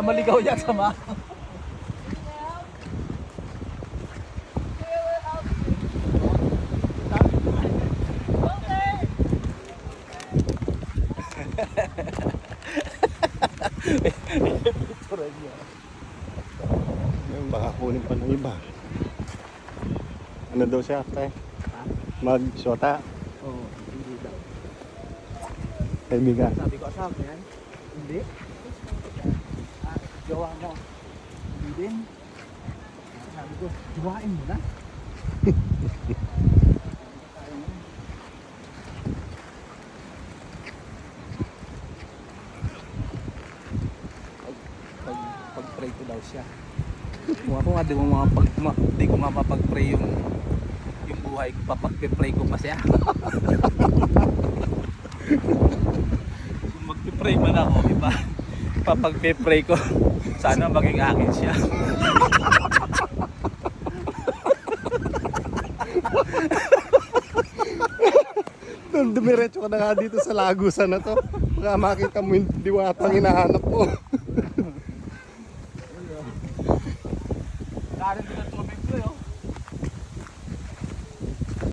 maligaw yan sama. Baka kunin pa ng iba. Ano daw siya, tay? Mag-shota. Oo, hindi daw. Kaibigan. Sabi ko asawa ko yan. Hindi. Gawa mo. Hindi din. Sabi ko, gawain mo na. Pag-pray ko daw siya. Kung ako nga, di ko nga mapag-pray yung buhay ko, papag-pray ko pa siya. Kung mag-pray man ako, iba, papag-pray ko, sana maging akin siya. Dumiretso ka na nga dito sa lagusan na to. Baka makita mo yung diwatang hinahanap mo. Karin din